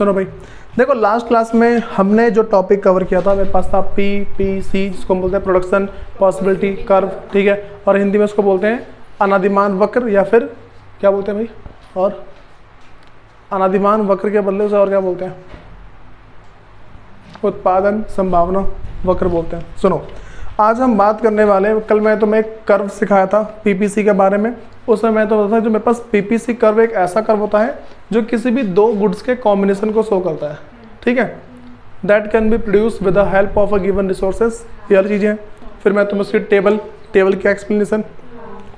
सुनो भाई, देखो लास्ट क्लास में हमने जो टॉपिक कवर किया था, मेरे पास था PPC, जिसको हम बोलते हैं प्रोडक्शन पॉसिबिलिटी कर्व, ठीक है, और हिंदी में उसको बोलते हैं अनादिमान वक्र, या फिर क्या बोलते हैं भाई, और अनादिमान वक्र के बदले से और क्या बोलते हैं, उत्पादन संभावना वक्र बोलते हैं। सुनो, आज हम बात करने वाले हैं, कल मैं तुम्हें एक कर्व सिखाया था PPC के बारे में, उसमें मैं तो बताया जो मेरे पास PPC कर्व एक ऐसा कर्व होता है जो किसी भी दो गुड्स के कॉम्बिनेशन को शो करता है, ठीक है, that can be produce with the help of a given resources, ये वाली चीज़ें हैं। फिर मैं तुम्हें उसकी टेबल की एक्सप्लेनेशन,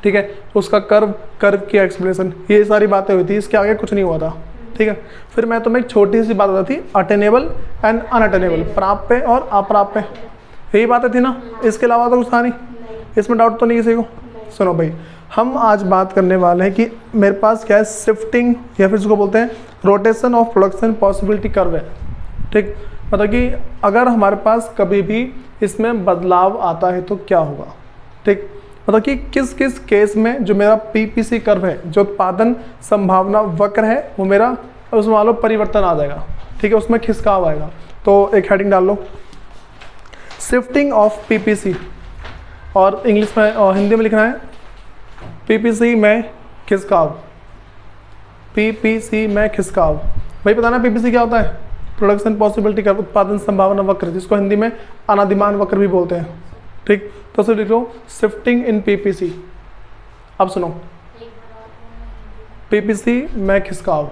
ठीक है, उसका कर्व की एक्सप्लेनेशन, ये सारी बातें हुई थी, इसके आगे कुछ नहीं हुआ था, ठीक है। फिर मैं तुम्हें एक छोटी सी बात बताई थी, अटेनेबल एंड अनअटेनेबल, प्राप्य और अप्राप्य, यही बातें थी ना, इसके अलावा तो कुछ था नहीं, इसमें डाउट तो नहीं किसी को। सुनो भाई, हम आज बात करने वाले हैं कि मेरे पास क्या है, शिफ्टिंग या फिर इसको बोलते हैं rotation of production possibility curve है, ठीक। मतलब कि अगर हमारे पास कभी भी इसमें बदलाव आता है तो क्या होगा, ठीक। मतलब कि किस किस केस में जो मेरा PPC कर्व है, जो उत्पादन संभावना वक्र है, वो मेरा उसमें मान लो परिवर्तन आ जाएगा, ठीक है, उसमें खिसकाव आएगा। तो एक हेडिंग डाल लो, शिफ्टिंग ऑफ PPC, और इंग्लिश में और हिंदी में लिखना है PPC में खिसकाव, PPC में खिसकाव। भाई पता ना PPC क्या होता है, प्रोडक्शन पॉसिबिलिटी कर्व, उत्पादन संभावना वक्र, जिसको हिंदी में अनादिमान वक्र भी बोलते हैं, ठीक। तो सिर्फ लिख लो शिफ्टिंग इन PPC। अब सुनो, PPC में खिसकाव।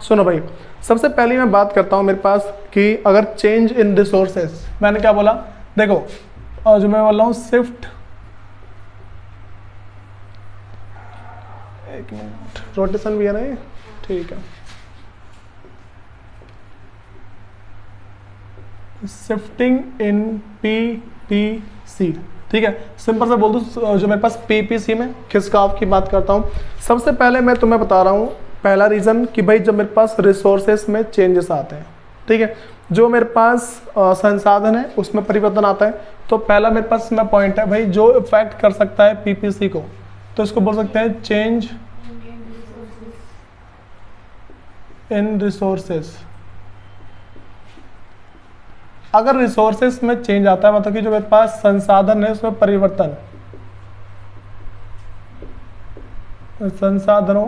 सुनो भाई, सबसे पहले मैं बात करता हूँ मेरे पास कि अगर चेंज इन रिसोर्सेज, मैंने क्या बोला, देखो और जो मैं बोल रहा हूँ शिफ्ट, एक मिनट, रोटेशन भी है ना ये, ठीक है, शिफ्टिंग इन PPC, ठीक है, सिंपल से बोल दूँ, जो मेरे पास PPC में खिसकाव की बात करता हूँ। सबसे पहले मैं तुम्हें बता रहा हूँ पहला रीज़न कि भाई जब मेरे पास रिसोर्सेस में चेंजेस आते हैं, ठीक है, जो मेरे पास संसाधन है उसमें परिवर्तन आता है, तो पहला मेरे पास में पॉइंट है भाई, जो इफेक्ट कर सकता है PPC को, तो इसको बोल सकते हैं चेंज इन रिसोर्सेस। अगर रिसोर्सेस में चेंज आता है, मतलब कि जो मेरे पास संसाधन है उसमें परिवर्तन, संसाधनों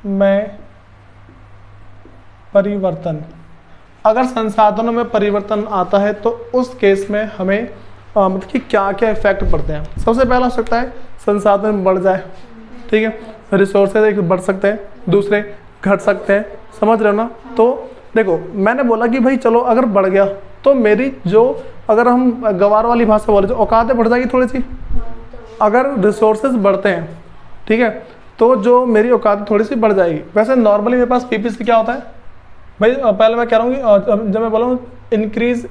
में परिवर्तन, अगर संसाधनों में परिवर्तन आता है तो उस केस में हमें मतलब कि क्या क्या इफेक्ट पड़ते हैं। सबसे पहला हो सकता है संसाधन बढ़ जाए, ठीक है, रिसोर्सेज एक बढ़ सकते हैं, दूसरे घट सकते हैं, समझ रहे हो ना। तो देखो मैंने बोला कि भाई चलो अगर बढ़ गया तो मेरी जो, अगर हम गवार वाली भाषा बोले, जो औकातें बढ़ जाएगी थोड़ी सी। अगर रिसोर्सेज बढ़ते हैं, ठीक है, तो जो मेरी औकात थोड़ी सी बढ़ जाएगी। वैसे नॉर्मली मेरे पास PPC क्या होता है भाई, पहले मैं कह रहा हूँ कि जब मैं बोला हूँ इंक्रीज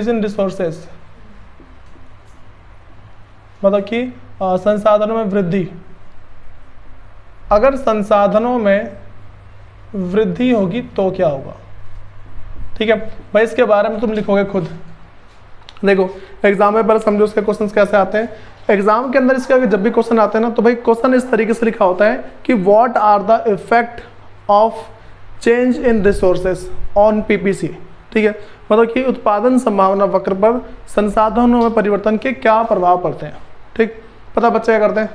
इन रिसोर्सेज, मतलब कि संसाधनों में वृद्धि, अगर संसाधनों में वृद्धि होगी तो क्या होगा, ठीक है भाई, इसके बारे में तुम लिखोगे खुद। देखो एग्जाम में पहले समझो उसके क्वेश्चंस कैसे आते हैं। एग्जाम के अंदर इसके आगे जब भी क्वेश्चन आते हैं ना, तो भाई क्वेश्चन इस तरीके से लिखा होता है कि what are the effect of change in resources on PPC, ठीक है, मतलब कि उत्पादन संभावना वक्र पर संसाधनों में परिवर्तन के क्या प्रभाव पड़ते हैं, ठीक। पता बच्चे क्या करते हैं,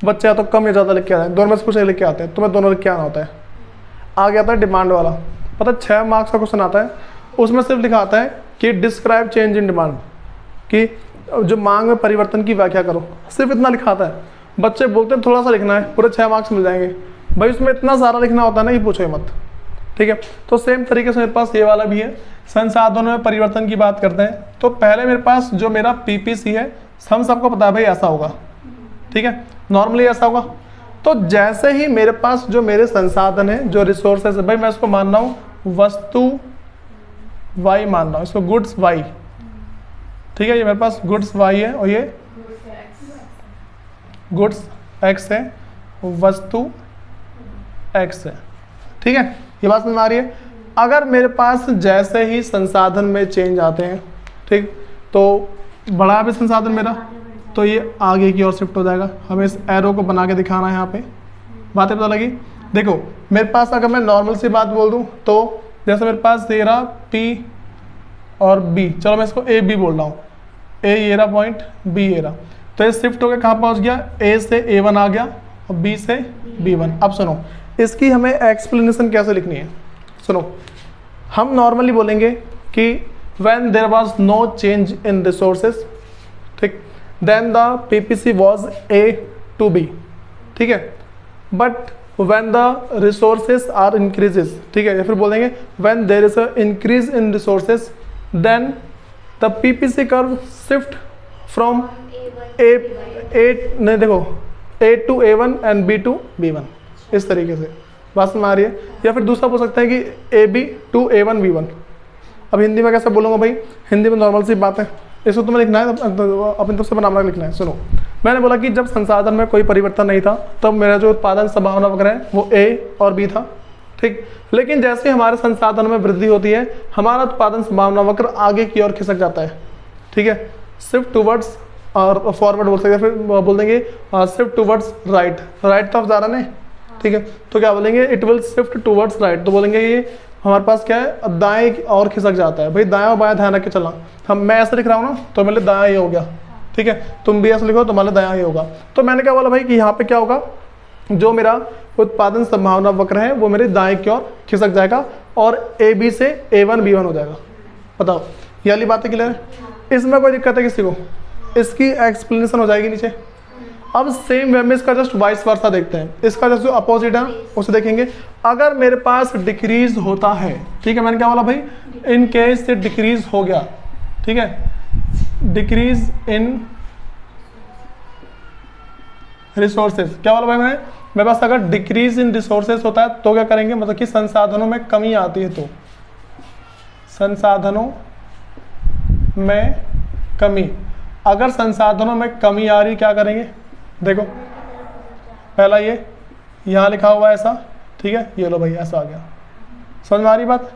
बच्चे या तो कम या ज़्यादा लिख के आते हैं, दोनों में से कुछ लिख के आते हैं, तुम्हें दोनों लिख के आना होता है। आ गया था डिमांड वाला, पता 6 मार्क्स का क्वेश्चन आता है, उसमें सिर्फ लिखा आता है कि डिस्क्राइब चेंज इन डिमांड, कि जो मांग में परिवर्तन की व्याख्या करो, सिर्फ इतना लिखा आता है। बच्चे बोलते हैं थोड़ा सा लिखना है, पूरे 6 मार्क्स मिल जाएंगे, भाई उसमें इतना सारा लिखना होता है ना कि पूछो मत, ठीक है। तो सेम तरीके से मेरे पास ये वाला भी है, संसाधनों में परिवर्तन की बात करते हैं। तो पहले मेरे पास जो मेरा PPC है, हम सबको पता है भाई ऐसा होगा, ठीक है, नॉर्मली ऐसा होगा। तो जैसे ही मेरे पास जो मेरे संसाधन है, जो रिसोर्सेज है, भाई मैं इसको मान रहा हूँ वस्तु Y मान रहा हूँ, इसको गुड्स Y, ठीक है, ये मेरे पास गुड्स Y है और ये गुड्स X है, वस्तु X है, ठीक है, ये बात समझ में आ रही है। अगर मेरे पास जैसे ही संसाधन में चेंज आते हैं, ठीक, तो बढ़ा भी संसाधन मेरा, तो ये आगे की ओर शिफ्ट हो जाएगा। हमें इस एरो को बना के दिखाना है यहाँ पे, बातें पता लगी। देखो मेरे पास अगर मैं नॉर्मल सी बात बोल दूँ तो जैसे मेरे पास ये रहा P और B, चलो मैं इसको A B बोल रहा हूँ, A ये रहा पॉइंट, B ये रहा, तो ये शिफ्ट होकर कहाँ पहुँच गया, A से A1 आ गया और B से B1। अब सुनो इसकी हमें एक्सप्लेनेशन कैसे लिखनी है। सुनो हम नॉर्मली बोलेंगे कि when there was no change in resources, ठीक, then the PPC was A to B, ठीक है, but when the resources are increases, ठीक है, या फिर बोलेंगे when there is a increase in resources then the PPC curve shift from नहीं देखो A to A1 and B to B1, इस तरीके से बात समझ आ रही है। या फिर दूसरा बोल सकते हैं कि AB to A1 B1। अब हिंदी में कैसे बोलूँगा भाई, हिंदी में नॉर्मल सी बात है, इसको तुम्हें लिखना है अपनी तरफ से बना लिखना है। सुनो मैंने बोला कि जब संसाधन में कोई परिवर्तन नहीं था तब मेरा जो उत्पादन संभावना वक्र है वो A और B था, ठीक, लेकिन जैसे हमारे संसाधनों में वृद्धि होती है हमारा उत्पादन संभावना वक्र आगे की ओर खिसक जाता है, ठीक है, शिफ्ट टूवर्ड्स और फॉरवर्ड बोल सकते हैं, फिर बोल देंगे शिफ्ट टूवर्ड्स राइट, राइट तरफ जा रहा है, ठीक है, तो क्या बोलेंगे it will shift towards right, तो बोलेंगे ये हमारे पास क्या है दाएं और खिसक जाता है। भाई दाएं और बाएं ध्यान रख के चलना, हम मैं ऐसे लिख रहा हूँ ना तो मेरे दायां ये हो गया, ठीक है, तुम भी ऐसे लिखो तो हमारे दायां ये होगा। तो मैंने क्या बोला भाई कि यहाँ पे क्या होगा, जो मेरा उत्पादन संभावना वक्र है वो मेरे दाएं की ओर खिसक जाएगा और AB से A1 B1 हो जाएगा। बताओ ये वाली बातें क्लियर है, इसमें कोई दिक्कत है किसी को, इसकी एक्सप्लेनेशन हो जाएगी नीचे। अब सेम वे में इसका जस्ट वाइस वर्सा देखते हैं, इसका जस्ट जो अपोजिट है उसे देखेंगे। अगर मेरे पास डिक्रीज होता है, ठीक है, मैंने क्या बोला भाई इन केस से डिक्रीज हो गया, ठीक है, डिक्रीज इन रिसोर्सेज, क्या बोला भाई मैंने, मेरे पास अगर डिक्रीज इन रिसोर्सेज होता है तो क्या करेंगे, मतलब कि संसाधनों में कमी आती है, तो संसाधनों में कमी, अगर संसाधनों में कमी आ रही क्या करेंगे, देखो पहला ये यहाँ लिखा हुआ है ऐसा, ठीक है, ये लो भाई ऐसा आ गया, समझ में आ रही बात,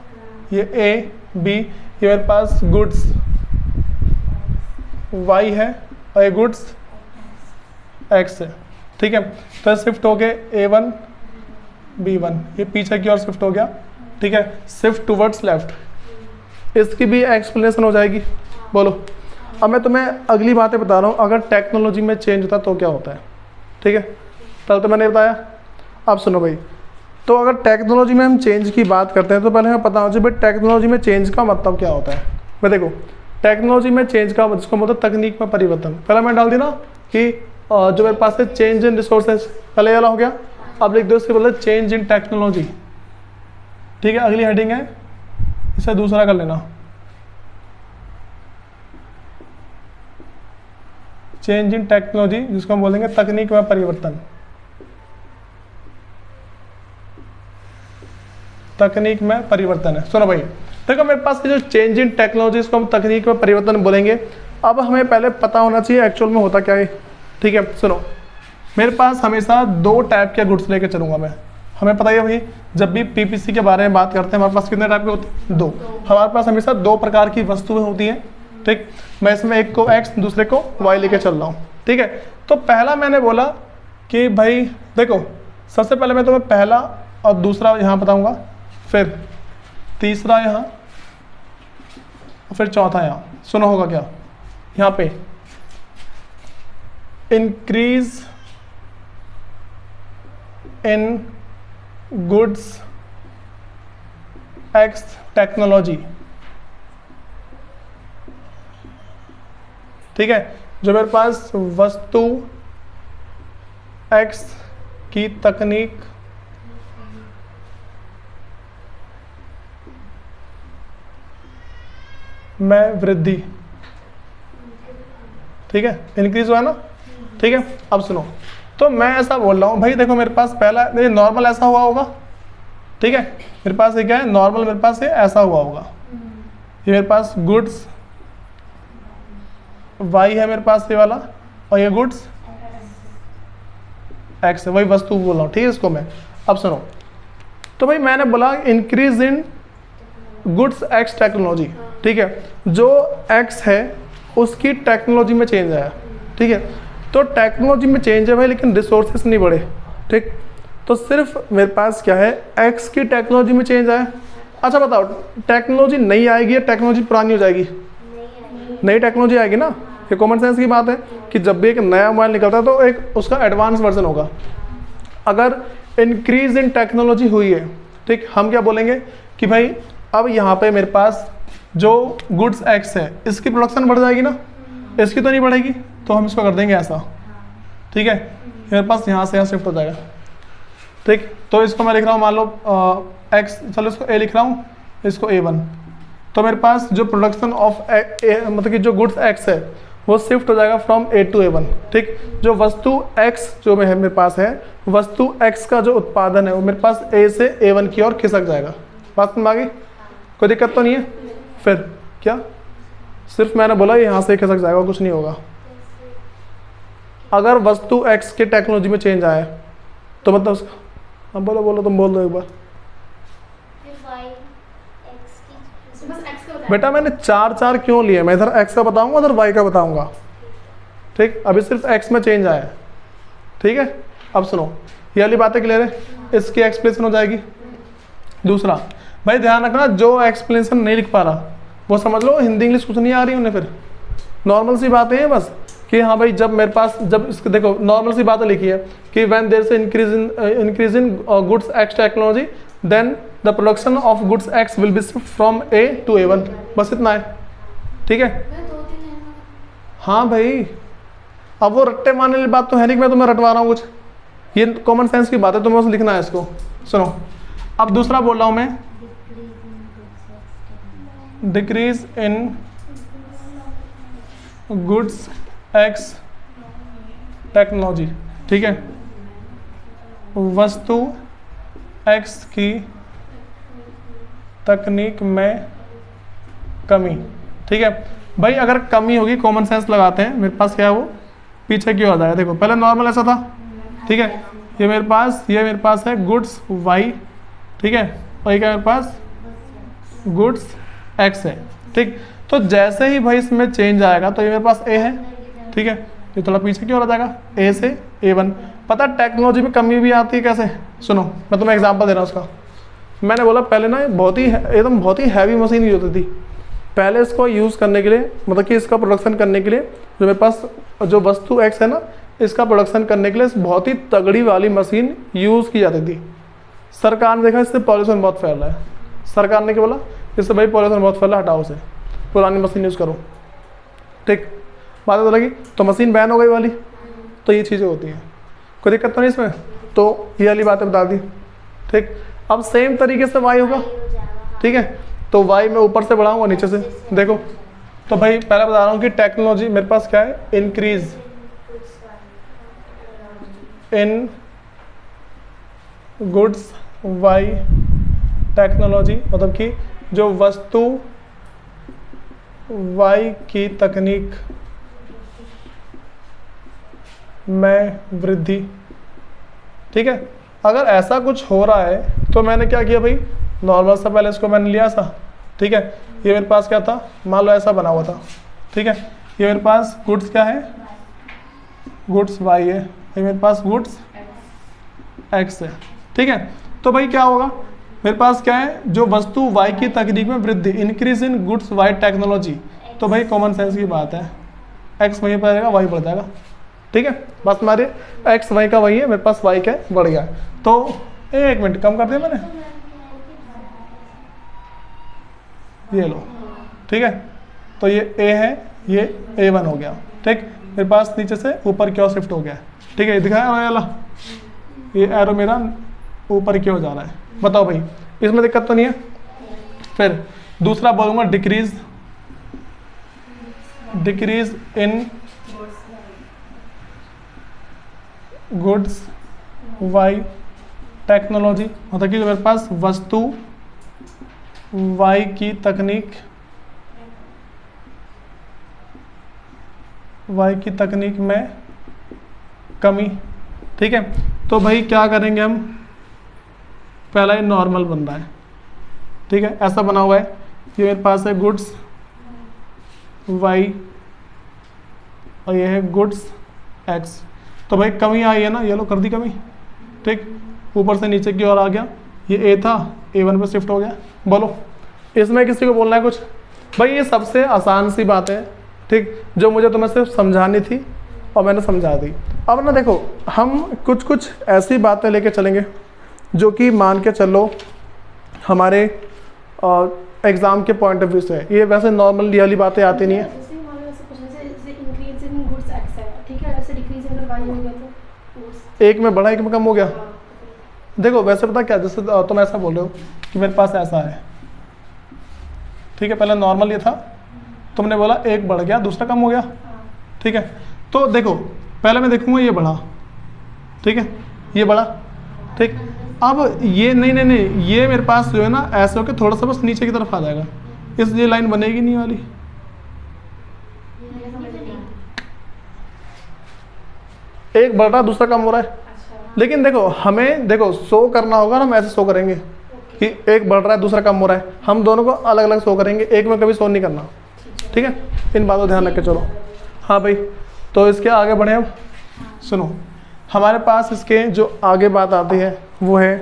ये A B, ये मेरे पास गुड्स Y है और ये गुड्स X है, ठीक है, तो शिफ्ट हो गए A1 B1, ये पीछे की ओर शिफ्ट हो गया, ठीक है, शिफ्ट टूवर्ड्स लेफ्ट, इसकी भी एक्सप्लेनेशन हो जाएगी। बोलो अब मैं तुम्हें अगली बातें बता रहा हूँ, अगर टेक्नोलॉजी में चेंज होता है तो क्या होता है, ठीक है, कल तो मैंने बताया। अब सुनो भाई, तो अगर टेक्नोलॉजी में हम चेंज की बात करते हैं तो पहले हमें पता होना चाहिए भाई टेक्नोलॉजी में चेंज का मतलब क्या होता है। मैं देखो टेक्नोलॉजी में चेंज का जिसको मतलब तकनीक में परिवर्तन, पहले मैं डाल दी ना कि जो मेरे पास है चेंज इन रिसोर्सेज, पहले वाला हो गया, अब लिख दो इसके बदले चेंज इन टेक्नोलॉजी, ठीक है, अगली हेडिंग है इसे दूसरा कर लेना, चेंज इन टेक्नोलॉजी, जिसको हम बोलेंगे तकनीक में परिवर्तन, तकनीक में परिवर्तन है। सुनो भाई देखो मेरे पास जो चेंज इन टेक्नोलॉजी इसको हम तकनीक में परिवर्तन बोलेंगे। अब हमें पहले पता होना चाहिए एक्चुअल में होता क्या है, ठीक है। सुनो मेरे पास हमेशा दो टाइप के गुड्स लेके चलूंगा मैं, हमें पता ही है भाई जब भी पीपीसी के बारे में बात करते हैं हमारे पास कितने टाइप के होते हैं, दो। हमारे पास हमेशा दो प्रकार की वस्तुएं होती हैं, ठीक। मैं इसमें एक को एक्स दूसरे को वाई लेके चल रहा हूँ, ठीक है। तो पहला मैंने बोला कि भाई देखो सबसे पहले मैं तुम्हें पहला और दूसरा यहाँ बताऊँगा, फिर तीसरा यहाँ और फिर चौथा यहाँ। सुनो होगा क्या यहाँ पे, increase in goods X technology, ठीक है। जो मेरे पास वस्तु एक्स की तकनीक में वृद्धि, ठीक है, इंक्रीज हुआ ना, ठीक है। अब सुनो तो मैं ऐसा बोल रहा हूँ भाई देखो मेरे पास पहला ये नॉर्मल ऐसा हुआ होगा, ठीक है। मेरे पास ये क्या है नॉर्मल, मेरे पास ये ऐसा हुआ होगा, ये मेरे पास गुड्स वाई है मेरे पास ये वाला, और ये गुड्स एक्स है, वही वस्तु बोल रहा हूँ, ठीक है इसको मैं। अब सुनो तो भाई मैंने बोला increase in goods X technology, ठीक है। जो एक्स है उसकी टेक्नोलॉजी में चेंज आया, ठीक है। तो टेक्नोलॉजी में चेंज है भाई, लेकिन रिसोर्सेस नहीं बढ़े, ठीक। तो सिर्फ मेरे पास क्या है, एक्स की टेक्नोलॉजी में चेंज आया। अच्छा बताओ, टेक्नोलॉजी नई आएगी या टेक्नोलॉजी पुरानी हो जाएगी? नई टेक्नोलॉजी आएगी ना। ये कॉमन सेंस की बात है कि जब भी एक नया मोबाइल निकलता है तो एक उसका एडवांस वर्जन होगा। अगर इंक्रीज इन टेक्नोलॉजी हुई है, ठीक, हम क्या बोलेंगे कि भाई अब यहाँ पे मेरे पास जो गुड्स एक्स है इसकी प्रोडक्शन बढ़ जाएगी ना, इसकी तो नहीं बढ़ेगी, तो हम इसको कर देंगे ऐसा, ठीक है। मेरे पास यहाँ से यहाँ शिफ्ट हो जाएगा, ठीक। तो इसको मैं लिख रहा हूँ, मान लो एक्स, चलो इसको ए लिख रहा हूँ, इसको A1। तो मेरे पास जो प्रोडक्शन ऑफ मतलब कि जो गुड्स एक्स है वो शिफ्ट हो जाएगा फ्रॉम A to A1, ठीक। जो वस्तु x जो मेरे पास है, वस्तु x का जो उत्पादन है वो मेरे पास A से A1 की ओर खिसक जाएगा। बात समझ आ गई? कोई दिक्कत तो नहीं है? फिर क्या, सिर्फ मैंने बोला यहाँ से खिसक जाएगा, कुछ नहीं होगा। अगर वस्तु x के टेक्नोलॉजी में चेंज आया तो मतलब उसका, हाँ बोलो बोलो, तुम बोल दो एक बार। बेटा मैंने चार क्यों लिए, मैं इधर x का बताऊंगा, उधर y का बताऊंगा, ठीक। अभी सिर्फ x में चेंज आया है, ठीक है। अब सुनो, ये वाली बातें क्लियर है, इसकी एक्सप्लेनेशन हो जाएगी। दूसरा भाई ध्यान रखना, जो एक्सप्लेनेशन नहीं लिख पा रहा वो समझ लो हिंदी इंग्लिश कुछ नहीं आ रही उन्हें, फिर नॉर्मल सी बातें हैं बस कि हाँ भाई जब मेरे पास, जब इसको देखो नॉर्मल सी बातें लिखी है कि when there is increase in goods X technology then the production of goods X will be shift from A to A1, बस इतना है, ठीक है। हाँ भाई, अब वो रट्टे मारने वाली बात तो है नहीं कि मैं तुम्हें रटवा रहा हूँ कुछ, ये कॉमन सेंस की बात है, तुम्हें बस लिखना है इसको। सुनो, अब दूसरा बोल रहा हूँ मैं, decrease in goods X technology, ठीक है। वस्तु एक्स की तकनीक में कमी, ठीक है भाई। अगर कमी होगी, कॉमन सेंस लगाते हैं, मेरे पास क्या है वो पीछे क्यों आ जाएगा। देखो पहले नॉर्मल ऐसा था, ठीक है। ये मेरे पास है गुड्स वाई, ठीक है, और ये क्या मेरे पास गुड्स एक्स है, ठीक। तो जैसे ही भाई इसमें चेंज आएगा तो ये मेरे पास ए है, ठीक है। ये थोड़ा पीछे क्यों आ जाएगा, ए से A1। पता टेक्नोलॉजी में कमी भी आती है कैसे, सुनो मैं तुम्हें एग्जांपल दे रहा हूँ उसका। मैंने बोला पहले ना बहुत ही हैवी मशीन यूज होती थी। पहले इसको यूज़ करने के लिए, मतलब कि इसका प्रोडक्शन करने के लिए, जो मेरे पास जो वस्तु एक्स है ना, इसका प्रोडक्शन करने के लिए बहुत ही तगड़ी वाली मशीन यूज़ की जाती थी। सरकार ने देखा इससे पॉल्यूशन बहुत फैल रहा है, सरकार ने क्या बोला, इससे भाई पॉल्यूशन बहुत फैल रहा है, हटाओ उसे, पुरानी मशीन यूज़ करो, ठीक। बात तो लगी, तो मशीन बैन हो गई वाली। तो ये चीज़ें होती हैं, कोई दिक्कत तो नहीं इसमें। तो ये वाली बातें बता दी, ठीक। अब सेम तरीके से वाई होगा, ठीक है। तो वाई मैं ऊपर से बढ़ाऊंगा नीचे से, देखो। तो भाई पहले बता रहा हूँ कि टेक्नोलॉजी मेरे पास क्या है, increase in goods Y technology, मतलब कि जो वस्तु वाई की तकनीक में वृद्धि, ठीक है। अगर ऐसा कुछ हो रहा है तो मैंने क्या किया भाई, नॉर्मल सा पहले इसको मैंने लिया सा, ठीक है। ये मेरे पास क्या था, मान लो ऐसा बना हुआ था, ठीक है। ये मेरे पास गुड्स क्या है, गुड्स वाई है, ये मेरे पास गुड्स एक्स है, ठीक है। तो भाई क्या होगा, मेरे पास क्या है, जो वस्तु वाई की तकनीक में वृद्धि, increase in goods Y technology. तो भाई कॉमन सेंस की बात है, एक्स वहीं पर रहेगा, वाई बढ़ जाएगा, ठीक है। बस हमारे एक्स वाई का वही है, मेरे पास वाई क्या बढ़ गया। तो एक मिनट कम कर दिया मैंने, ये लो, ठीक है। तो ये ए है, ये A1 हो गया, ठीक। मेरे पास नीचे से ऊपर क्यों शिफ्ट हो गया, ठीक है। दिखाया वाला, ये एरो मेरा ऊपर क्यों जा रहा है, बताओ भाई, इसमें दिक्कत तो नहीं है। फिर दूसरा बोलूँगा, decrease in goods Y technology, मतलब कि मेरे पास वस्तु वाई की तकनीक में कमी, ठीक है। तो भाई क्या करेंगे हम, पहला ये नॉर्मल बन रहा है, ठीक है, ऐसा बना हुआ है। ये मेरे पास है गुड्स वाई और ये है गुड्स एक्स। तो भाई कमी आई है ना, ये लो कर दी कमी, ठीक, ऊपर से नीचे की ओर आ गया, ये ए था A1 पे शिफ्ट हो गया। बोलो इसमें किसी को बोलना है कुछ? भाई ये सबसे आसान सी बात है, ठीक, जो मुझे तुम्हें सिर्फ समझानी थी और मैंने समझा दी। अब ना देखो हम कुछ कुछ ऐसी बातें लेके चलेंगे जो कि मान के चलो हमारे एग्ज़ाम के पॉइंट ऑफ व्यू से, ये वैसे नॉर्मल वाली बातें आती नहीं है। एक में बढ़ा एक में कम हो गया। देखो वैसे पता क्या, जैसे तुम ऐसा बोल रहे हो कि मेरे पास ऐसा है, ठीक है, पहले नॉर्मल ये था, तुमने बोला एक बढ़ गया दूसरा कम हो गया, ठीक है। तो देखो पहले मैं देखूंगा ये बढ़ा, ठीक है, ये बढ़ा, ठीक। अब ये नहीं, ये मेरे पास जो है ना ऐसे होकर थोड़ा सा बस नीचे की तरफ आ जाएगा, इस ये लाइन बनेगी नहीं वाली। एक बढ़ रहा दूसरा कम हो रहा है, लेकिन देखो हमें देखो शो करना होगा ना, हम ऐसे शो करेंगे कि एक बढ़ रहा है दूसरा कम हो रहा है, हम दोनों को अलग अलग शो करेंगे, एक में कभी शो नहीं करना, ठीक है। इन बातों ध्यान रख के चलो। हाँ भाई, तो इसके आगे बढ़े। अब सुनो, हमारे पास इसके जो आगे बात आती है वो है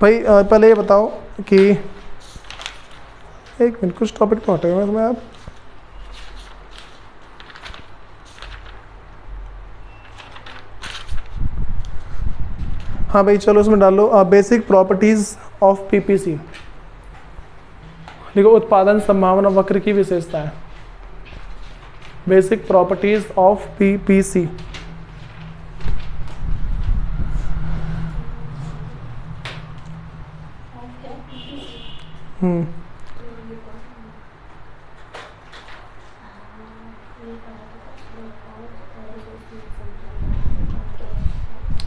भाई पहले ये बताओ कि एक मिनट, कुछ टॉपिक तो हटेगा इसमें आप। हाँ भाई चलो इसमें डालो बेसिक प्रॉपर्टीज ऑफ पीपीसी। देखो उत्पादन संभावना वक्र की विशेषता है, बेसिक प्रॉपर्टीज ऑफ पीपीसी।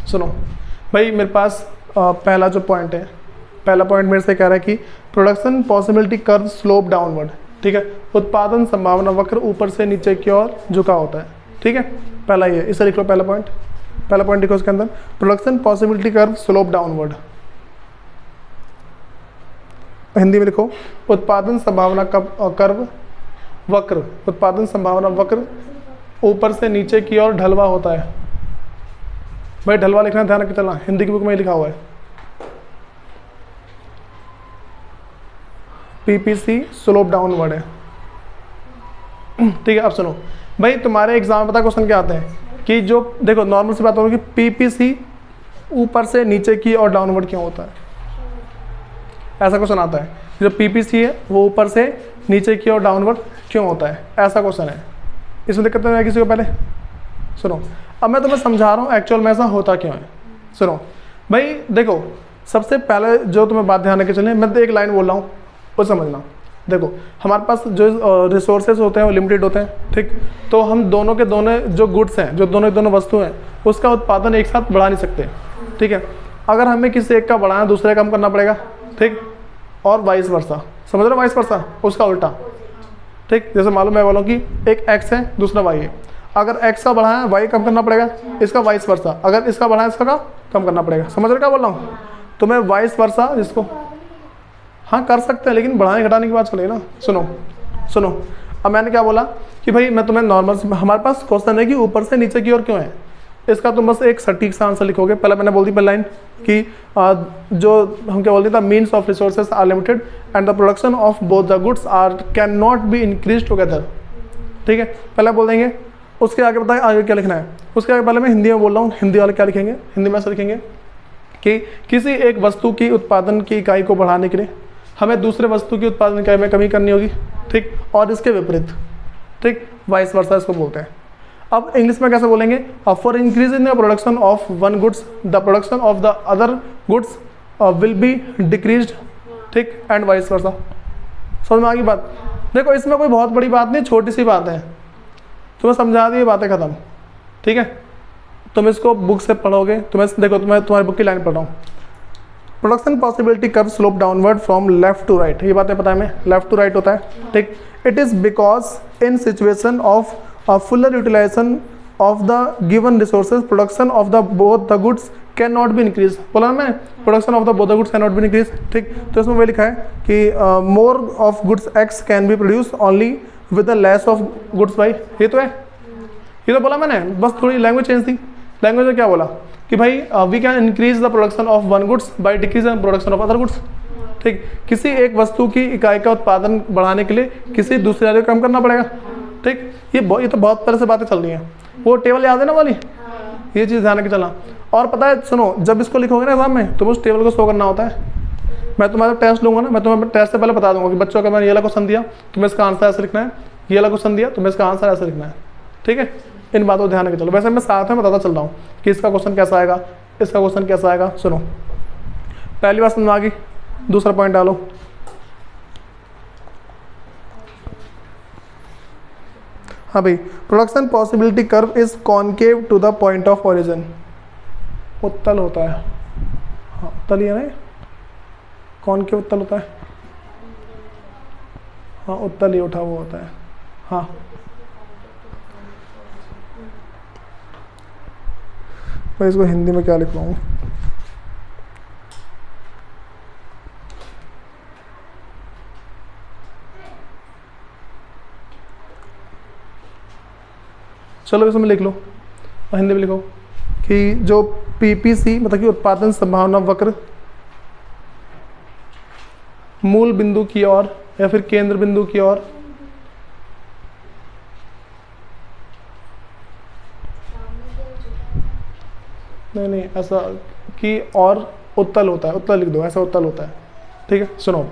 सुनो भाई, मेरे पास पहला जो पॉइंट है, पहला पॉइंट मेरे से कह रहा है कि production possibility curve slope downward, ठीक है, उत्पादन संभावना वक्र ऊपर से नीचे की ओर झुका होता है, ठीक है, पहला ये, इसे लिख लो पहला पॉइंट लिखो इसके अंदर, production possibility curve slope downward. Hindi में लिखो उत्पादन संभावना कर्व वक्र, उत्पादन संभावना वक्र ऊपर से नीचे की ओर ढलवा होता है। भाई ढलवा लिखना ध्यान रख चलना, हिंदी की बुक में लिखा हुआ है पीपीसी स्लोप डाउनवर्ड है, ठीक है। अब सुनो भाई, तुम्हारे एग्जाम में पता क्वेश्चन क्या आते हैं कि जो देखो नॉर्मल सी बात होगी कि पीपीसी ऊपर से नीचे की और डाउनवर्ड क्यों होता है, ऐसा क्वेश्चन आता है। जो पीपीसी है वो ऊपर से नीचे की और डाउनवर्ड क्यों होता है, ऐसा क्वेश्चन है। इसमें दिक्कत नहीं है किसी को? पहले सुनो, अब मैं तुम्हें समझा रहा हूँ एक्चुअल में ऐसा होता क्यों है। सुनो भाई, देखो सबसे पहले जो तुम्हें बात ध्यान रखे चले, मैं तो एक लाइन बोल रहा हूँ वो समझना। देखो हमारे पास जो रिसोर्सेज होते हैं वो लिमिटेड होते हैं, ठीक, तो हम दोनों के दोनों जो गुड्स हैं, जो दोनों वस्तु हैं, उसका उत्पादन एक साथ बढ़ा नहीं सकते, ठीक है। अगर हमें किसी एक का बढ़ाना दूसरे का कम करना पड़ेगा, ठीक, और वाइस वर्सा, समझ रहे हो, वाइस वर्सा उसका उल्टा, ठीक। जैसे मालूम मैं बोलूँ कि एक एक्स है दूसरा वाई है, अगर एक्स का बढ़ाया वाई कम करना पड़ेगा, इसका वाइस वर्सा, अगर इसका बढ़ाया इसका कम करना पड़ेगा। समझ रहे क्या बोल रहा हूँ? तो मैं वाइस वर्सा जिसको हाँ कर सकते हैं, लेकिन बढ़ाने घटाने की बात चलेगी ना। सुनो अब मैंने क्या बोला कि भाई मैं तुम्हें नॉर्मल, हमारे पास क्वेश्चन है कि ऊपर से नीचे की ओर क्यों है, इसका तुम बस एक सटीक सा आंसर लिखोगे। पहले मैंने बोल दी पहले लाइन कि जो हम क्या बोलते थे, means of resources are limited and the production of both the goods are can not be increase together, ठीक है, पहले बोल देंगे। उसके आगे बताएं आगे क्या लिखना है, उसके आगे पहले मैं हिंदी में बोल रहा हूँ, हिंदी वाले क्या लिखेंगे, हिंदी में ऐसा लिखेंगे कि किसी एक वस्तु की उत्पादन की इकाई को बढ़ाने के लिए हमें दूसरे वस्तु की उत्पादन इकाई में कमी करनी होगी, ठीक, और इसके विपरीत, ठीक, वाइस वर्सा इसको बोलते हैं। अब इंग्लिश में कैसे बोलेंगे, for increase in the production of one goods the production of the other goods will be decreased, ठीक, एंड वाइस वर्सा। समझ में आ गई बात? देखो इसमें कोई बहुत बड़ी बात नहीं, छोटी सी बात है, तुम्हें समझा दी, बातें खत्म, ठीक है। तुम इसको बुक से पढ़ोगे, तुम्हें देखो तुम्हारी बुक की लाइन पढ़ रहा हूँ, production possibility curve slope downward from left to right, ये बातें पता है हमें, लेफ्ट टू राइट होता है, ठीक। It is because in situation of fuller utilization of the given resources production of the both the goods can not be increase, बोला ना मैं, production of the both the goods can not be increase, ठीक। तो इसमें वही लिखा है कि more of goods X can be produce only with the less of goods Y, ये तो है, ये तो बोला मैंने, बस थोड़ी लैंग्वेज चेंज थी। लैंग्वेज में क्या बोला कि भाई we can increase the production of one goods by decrease the production of other goods, ठीक। किसी एक वस्तु की इकाई का उत्पादन बढ़ाने के लिए किसी दूसरे वाले को कम करना पड़ेगा, ठीक। ये तो बहुत तरह से बातें चल रही हैं, वो टेबल याद है ना वाली, ये चीज़ ध्यान रख चला। और पता है सुनो, जब इसको लिखोगे ना एग्जाम में तो उस टेबल को शो करना होता है। मैं तुम्हारा टेस्ट लूंगा ना, मैं तुम्हें टेस्ट से पहले बता दूंगा कि बच्चों का मैंने ये वाला क्वेश्चन दिया तुम्हें इसका आंसर ऐसे लिखना है, ये वाला क्वेश्चन दिया तुम्हें इसका आंसर ऐसे लिखना है, ठीक है। इन बातों को ध्यान रख चलो। वैसे मैं साथ में बताता चल रहा हूँ कि इसका क्वेश्चन कैसा आएगा, इसका क्वेश्चन कैसा आएगा। सुनो, पहली बात समझ में आ गई, दूसरा पॉइंट डालो। हाँ भाई, production possibility curve is concave to the point of origin, उत्तल होता है, हाँ उत्तल ही है ना, कॉनकेव उत्तल होता है, हाँ उत्तल ही उठा हुआ होता है, हाँ। मैं इसको हिंदी में क्या लिखवाऊँ, चलो इसमें लिख लो और हिंदी में लिखो कि जो पीपीसी मतलब कि उत्पादन संभावना वक्र मूल बिंदु की ओर या फिर केंद्र बिंदु की ओर नहीं ऐसा कि और उत्तल होता है, उत्तल लिख दो, ऐसा उत्तल होता है, ठीक है। सुनो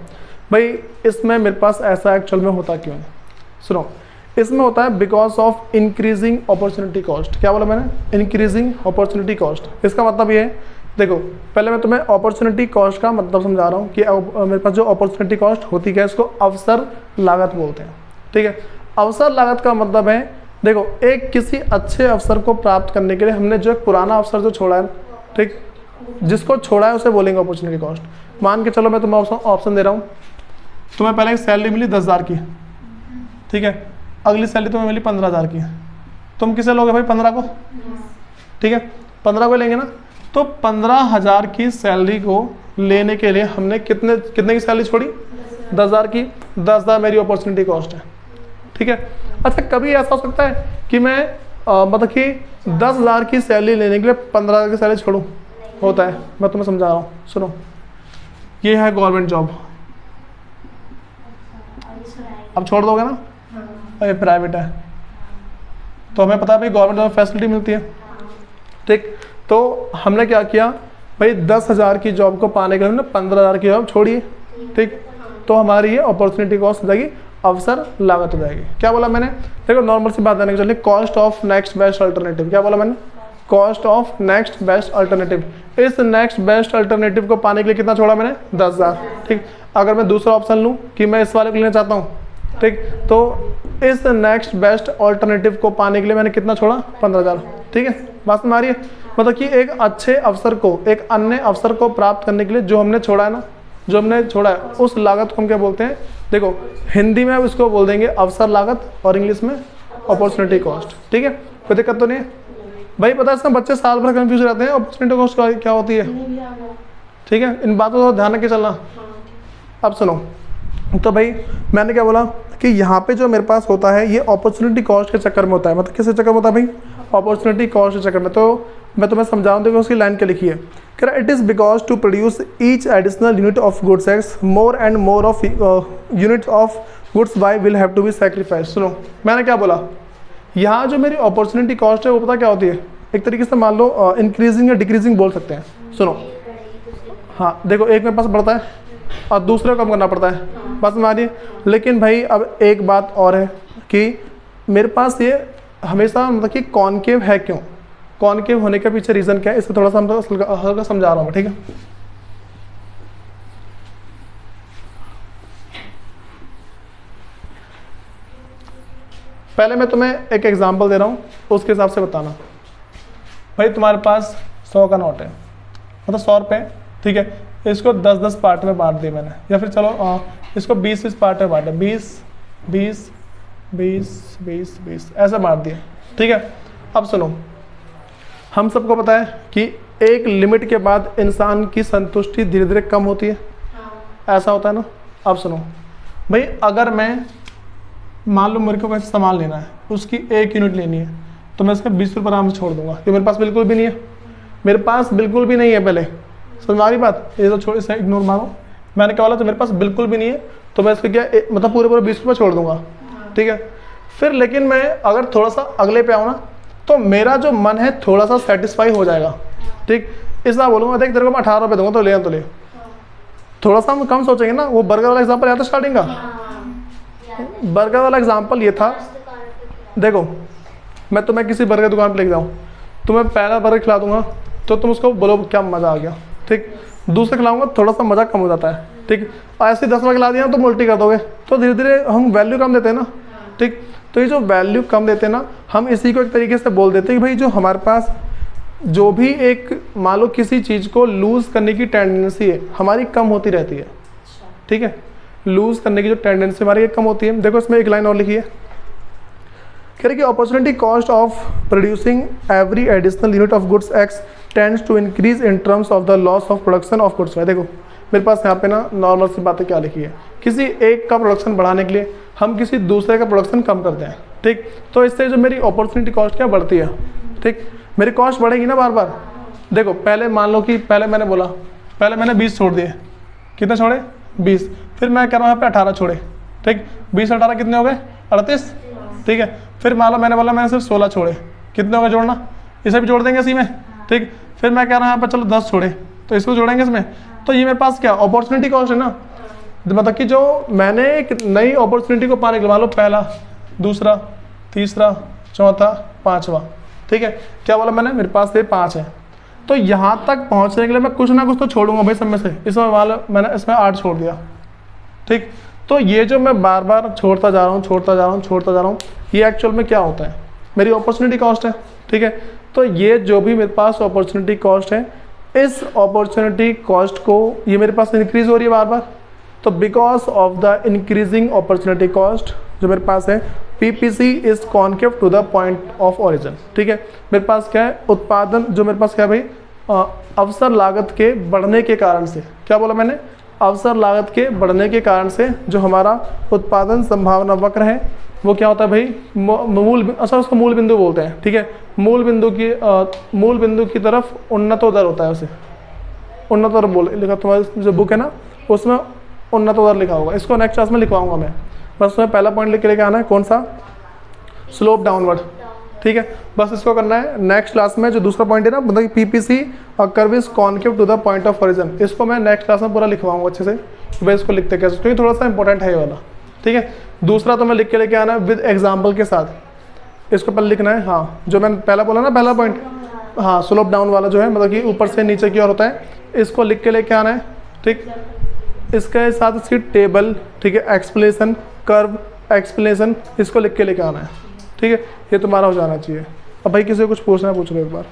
भाई, इसमें मेरे पास ऐसा एक्चुअल में होता क्यों है, सुनो, इसमें होता है because of increasing opportunity cost. क्या बोला मैंने, इंक्रीजिंग अपॉर्चुनिटी कॉस्ट। इसका मतलब ये है, देखो पहले मैं तुम्हें अपॉर्चुनिटी कॉस्ट का मतलब समझा रहा हूँ कि मेरे पास जो अपॉर्चुनिटी कॉस्ट होती है इसको अवसर लागत बोलते हैं, ठीक है। अवसर लागत का मतलब है, देखो एक किसी अच्छे अवसर को प्राप्त करने के लिए हमने जो एक पुराना अवसर जो छोड़ा है, ठीक, जिसको छोड़ा है उसे बोलेंगे अपॉर्चुनिटी कॉस्ट। मान के चलो मैं तुम्हें ऑप्शन दे रहा हूँ, तुम्हें पहले एक सैलरी मिली 10,000 की, ठीक है, अगली सैलरी तुम्हें मिली 15,000 की, तुम किसे लोगे भाई, 15 को, ठीक है, 15 को लेंगे ना। तो 15,000 की सैलरी को लेने के लिए हमने कितने की सैलरी छोड़ी, 10,000 की, 10,000 मेरी अपॉर्चुनिटी कॉस्ट है, ठीक है। अच्छा कभी ऐसा हो सकता है कि मैं मतलब कि 10,000 की सैलरी लेने के लिए 15,000 की सैलरी छोड़ूं, होता है, मैं तुम्हें समझा रहा हूँ। सुनो, ये है गवर्नमेंट जॉब, अब छोड़ दोगे ना, ये प्राइवेट है, तो हमें पता है भाई गवर्नमेंट जॉब फैसिलिटी मिलती है, ठीक। तो हमने क्या किया भाई, 10,000 की जॉब को पाने के लिए हमने 15,000 की जॉब छोड़ी, ठीक। तो हमारी ये अपॉर्चुनिटी कॉस्ट हो जाएगी, अवसर लागत हो जाएगी। क्या बोला मैंने, देखो नॉर्मल सी बात है, चलिए cost of next best alternative. क्या बोला मैंने, cost of next best alternative. इस नेक्स्ट बेस्ट अल्टरनेटिव को पाने के लिए कितना छोड़ा मैंने, 10,000, ठीक। अगर मैं दूसरा ऑप्शन लूँ कि मैं इस वाले को लेना चाहता हूँ, ठीक, तो इस नेक्स्ट बेस्ट अल्टरनेटिव को पाने के लिए मैंने कितना छोड़ा, 15,000, ठीक है। बात में आ रही है, मतलब कि एक अच्छे अवसर को, एक अन्य अवसर को प्राप्त करने के लिए जो हमने छोड़ा है ना, जो हमने छोड़ा है उस लागत को हम क्या बोलते हैं, देखो हिंदी में उसको बोल देंगे अवसर लागत और इंग्लिश में अपॉर्चुनिटी कॉस्ट, ठीक है। कोई दिक्कत तो नहीं है भाई, पता है इसमें बच्चे साल भर कंफ्यूज रहते हैं अपॉर्चुनिटी कॉस्ट क्या होती है, ठीक है। इन बातों को ध्यान रख के चलना। अब सुनो, तो भाई मैंने क्या बोला कि यहाँ पे जो मेरे पास होता है ये अपॉर्चुनिटी कॉस्ट के चक्कर में होता है, मतलब किस चक्कर में होता है भाई, अपॉर्चुनिटी कॉस्ट के चक्कर में। तो मैं तुम्हें समझाऊँ, देखो उसकी लाइन क्या लिखी है, कह रहा it is because to produce each additional unit of goods X more and more of units of goods Y will have to be sacrifice. सुनो मैंने क्या बोला, यहाँ जो मेरी अपॉर्चुनिटी कॉस्ट है वो पता क्या होती है, एक तरीके से मान लो इंक्रीजिंग या डिक्रीजिंग बोल सकते हैं। सुनो, हाँ देखो एक मेरे पास बढ़ता है और दूसरे को कम करना पड़ता है, बस हमारी। लेकिन भाई अब एक बात और है कि मेरे पास ये हमेशा मतलब कि कॉनकेव है, क्यों कॉनकेव होने के पीछे रीज़न क्या है, इसको थोड़ा सा हल्का समझा रहा हूँ, ठीक है। पहले मैं तुम्हें एक एग्जांपल दे रहा हूँ, उसके हिसाब से बताना। भाई तुम्हारे पास 100 का नोट है, मतलब 100 रुपये, ठीक है। इसको 10-10 पार्ट में बांट दिया मैंने, या फिर चलो इसको 20-20 पार्ट में बांटा, 20 ऐसा बांट दिया, ठीक है। अब सुनो, हम सबको पता है कि एक लिमिट के बाद इंसान की संतुष्टि धीरे धीरे कम होती है, ऐसा होता है ना। अब सुनो भाई, अगर मैं मान लो मेरे को वैसे सामान लेना है, उसकी 1 यूनिट लेनी है, तो मैं इसका 20 रुपये आराम से छोड़ दूंगा, कि मेरे पास बिल्कुल भी नहीं है, मेरे पास बिल्कुल भी नहीं है। पहले समझ आ रही बात, ये तो छोड़, इसे इग्नोर मारो। मैंने क्या बोला, तो मेरे पास बिल्कुल भी नहीं है, तो मैं इसको क्या मतलब पूरे 20 रुपये छोड़ दूंगा, ठीक है। फिर लेकिन मैं अगर थोड़ा सा अगले पे आऊँ ना, तो मेरा जो मन है थोड़ा सा सेटिस्फाई हो जाएगा, ठीक। इसलिए बोलूँगा देख तेरे को मैं 18 रुपये दूंगा, तो ले तो ले। थोड़ा सा हम कम सोचेंगे ना। वो बर्गर वाला एग्जाम्पल याद था स्टार्टिंग का, बर्गर वाला एग्जाम्पल ये था, देखो मैं तुम्हें किसी बर्गर दुकान पर लेके जाऊँ, तुम्हें पहला बर्गर खिला दूंगा तो तुम उसको बोलो क्या मज़ा आ गया, ठीक। दूसरा खिलाऊंगा थोड़ा सा मज़ा कम हो जाता है, ठीक। ऐसे 10 बार खिला दिया तो उल्टी कर दोगे, तो धीरे धीरे हम वैल्यू कम देते हैं ना, ठीक। तो ये जो वैल्यू कम देते हैं ना, हम इसी को एक तरीके से बोल देते हैं कि भाई जो हमारे पास जो भी एक मान लो किसी चीज़ को लूज़ करने की टेंडेंसी है हमारी कम होती रहती है, ठीक है। लूज़ करने की जो टेंडेंसी हमारी कम होती है। देखो इसमें एक लाइन और लिखी है, कह रही कि opportunity cost of producing every additional unit of goods X tends to increase in terms of the loss of production of goods. देखो मेरे पास यहाँ पे ना नॉर्मल सी बातें क्या लिखी है, किसी एक का प्रोडक्शन बढ़ाने के लिए हम किसी दूसरे का प्रोडक्शन कम करते हैं, ठीक। तो इससे जो मेरी अपॉर्चुनिटी कॉस्ट क्या बढ़ती है, ठीक। मेरी कॉस्ट बढ़ेगी ना बार बार। देखो पहले मान लो कि पहले मैंने बोला, पहले मैंने 20 छोड़ दिए, कितने छोड़े 20, फिर मैं कह रहा हूँ यहाँ पे 18 छोड़े, ठीक। 20 18 कितने हो गए 38, ठीक है। फिर मान लो मैंने बोला मैंने सिर्फ 16 छोड़े, कितने हो गए जोड़ना, इसे भी जोड़ देंगे इसी में, ठीक। फिर मैं कह रहा हूँ यहाँ पर चलो 10 छोड़े, तो इसको जोड़ेंगे इसमें, तो ये मेरे पास क्या अपॉर्चुनिटी कॉस्ट है ना। मतलब कि जो मैंने एक नई अपॉर्चुनिटी को पाने के लिए मान लो पहला, दूसरा, तीसरा, चौथा, पाँचवा, ठीक है। क्या बोला मैंने, मेरे पास ये 5 है, तो यहाँ तक पहुँचने के लिए मैं कुछ ना कुछ तो छोड़ूंगा भाई सब में से। इसमें मान लो मैंने इसमें 8 छोड़ दिया, ठीक। तो ये जो मैं बार बार छोड़ता जा रहा हूँ, छोड़ता जा रहा हूँ, छोड़ता जा रहा हूँ, ये एक्चुअल में क्या होता है, मेरी अपॉर्चुनिटी कॉस्ट है, ठीक है। तो ये जो भी मेरे पास अपॉर्चुनिटी कॉस्ट है, इस अपॉर्चुनिटी कॉस्ट को ये मेरे पास इंक्रीज हो रही है बार बार, तो because of the increasing opportunity cost जो मेरे पास है, PPC is concave to the point of origin, ठीक है। मेरे पास क्या है, उत्पादन जो मेरे पास क्या है भाई, अवसर लागत के बढ़ने के कारण से, क्या बोला मैंने, अवसर लागत के बढ़ने के कारण से जो हमारा उत्पादन संभावना वक्र है वो क्या होता है भाई, मूल, अच्छा उसको मूल बिंदु बोलते हैं, ठीक है। मूल बिंदु की तरफ उन्नतोदर होता है, उसे उन्नतोदर बोल लिखा, तुम्हारी जो बुक है ना उसमें उन्नतोदर लिखा होगा, इसको नेक्स्ट क्लास में लिखवाऊंगा मैं। बस उसमें पहला पॉइंट लिख के लेके आना है, कौन सा, स्लोप डाउनवर्ड, ठीक है। बस इसको करना है नेक्स्ट क्लास में। जो दूसरा पॉइंट है ना, मतलब PPC curve is concave to the point of origin, इसको मैं नेक्स्ट क्लास में पूरा लिखवाऊंगा अच्छे से, भाई इसको लिखते कैसे, क्योंकि थोड़ा सा इंपॉर्टेंट है ये वाला, ठीक है। दूसरा तो मैं लिख के लेके आना है विद एग्जाम्पल के साथ, इसको पहले लिखना है। हाँ जो मैंने पहला बोला ना, पहला पॉइंट, हाँ स्लोप डाउन वाला जो है, मतलब कि ऊपर से नीचे की ओर होता है, इसको लिख के लेके आना है, ठीक। इसके साथ इसकी टेबल, ठीक है, एक्सप्लेनेशन, कर्व एक्सप्लेनेशन, इसको लिख के लेके आना है, ठीक है। ये तुम्हारा हो जाना चाहिए। अब भाई किसी को कुछ पूछना है पूछ लो एक बार।